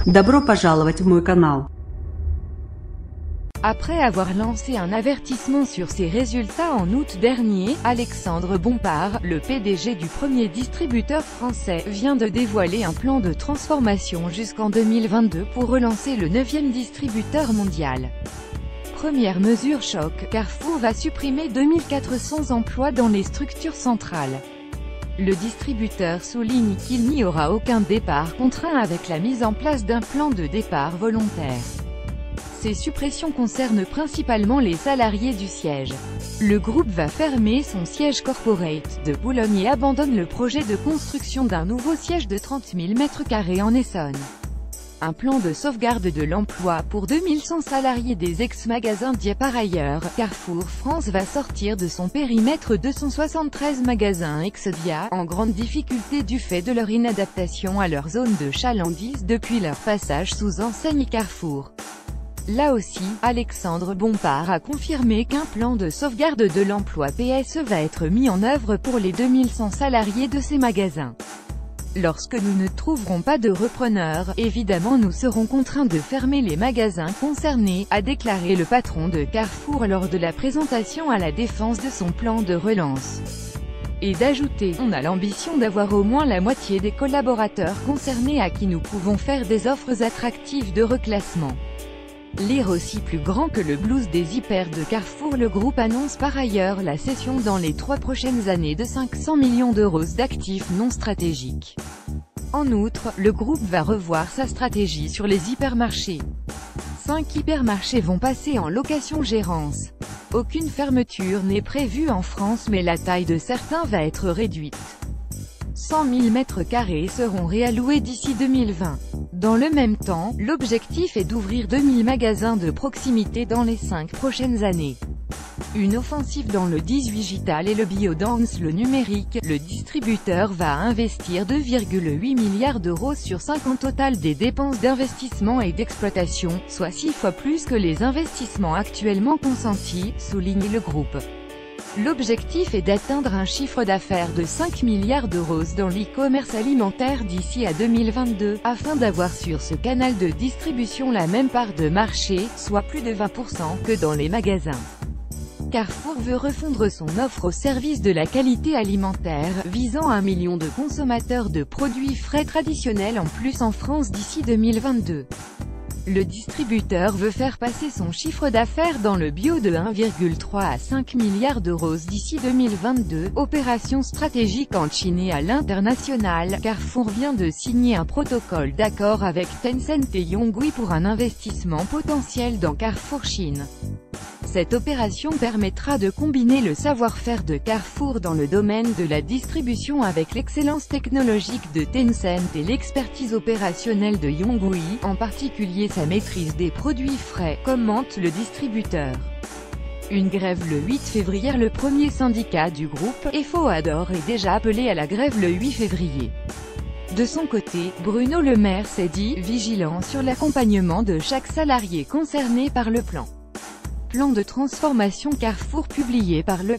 Добро пожаловать в мой канал. Après avoir lancé un avertissement sur ses résultats en août dernier, Alexandre Bompard, le PDG du premier distributeur français, vient de dévoiler un plan de transformation jusqu'en 2022 pour relancer le 9e distributeur mondial. Première mesure choc, Carrefour va supprimer 2400 emplois dans les structures centrales. Le distributeur souligne qu'il n'y aura aucun départ contraint avec la mise en place d'un plan de départ volontaire. Ces suppressions concernent principalement les salariés du siège. Le groupe va fermer son siège corporate de Boulogne et abandonne le projet de construction d'un nouveau siège de 30 000 m² en Essonne. Un plan de sauvegarde de l'emploi pour 2100 salariés des ex-magasins Dia. Par ailleurs, Carrefour France va sortir de son périmètre 273 magasins ex-Dia, en grande difficulté du fait de leur inadaptation à leur zone de chalandise depuis leur passage sous enseigne Carrefour. Là aussi, Alexandre Bompard a confirmé qu'un plan de sauvegarde de l'emploi PSE va être mis en œuvre pour les 2100 salariés de ces magasins. Lorsque nous ne trouverons pas de repreneurs, évidemment nous serons contraints de fermer les magasins concernés, a déclaré le patron de Carrefour lors de la présentation à la Défense de son plan de relance. Et d'ajouter, on a l'ambition d'avoir au moins la moitié des collaborateurs concernés à qui nous pouvons faire des offres attractives de reclassement. Lire aussi plus grand que le blues des hyper de Carrefour. Le groupe annonce par ailleurs la cession dans les 3 prochaines années de 500 millions d'euros d'actifs non stratégiques. En outre, le groupe va revoir sa stratégie sur les hypermarchés. 5 hypermarchés vont passer en location-gérance. Aucune fermeture n'est prévue en France mais la taille de certains va être réduite. 100 000 m² seront réalloués d'ici 2020. Dans le même temps, l'objectif est d'ouvrir 2000 magasins de proximité dans les 5 prochaines années. Une offensive dans le digital et le biodance, le numérique. Le distributeur va investir 2,8 milliards d'euros sur 5 ans total des dépenses d'investissement et d'exploitation, soit 6 fois plus que les investissements actuellement consentis, souligne le groupe. L'objectif est d'atteindre un chiffre d'affaires de 5 milliards d'euros dans l'e-commerce alimentaire d'ici à 2022, afin d'avoir sur ce canal de distribution la même part de marché, soit plus de 20% que dans les magasins. Carrefour veut refondre son offre au service de la qualité alimentaire, visant 1 million de consommateurs de produits frais traditionnels en plus en France d'ici 2022. Le distributeur veut faire passer son chiffre d'affaires dans le bio de 1,3 à 5 milliards d'euros d'ici 2022, opération stratégique en Chine et à l'international. Carrefour vient de signer un protocole d'accord avec Tencent et Yonghui pour un investissement potentiel dans Carrefour Chine. Cette opération permettra de combiner le savoir-faire de Carrefour dans le domaine de la distribution avec l'excellence technologique de Tencent et l'expertise opérationnelle de Yonghui, en particulier sa maîtrise des produits frais, commente le distributeur. Une grève le 8 février. Le premier syndicat du groupe, FOADOR, est déjà appelé à la grève le 8 février. De son côté, Bruno Le Maire s'est dit « vigilant sur l'accompagnement de chaque salarié concerné par le plan de transformation Carrefour publié par le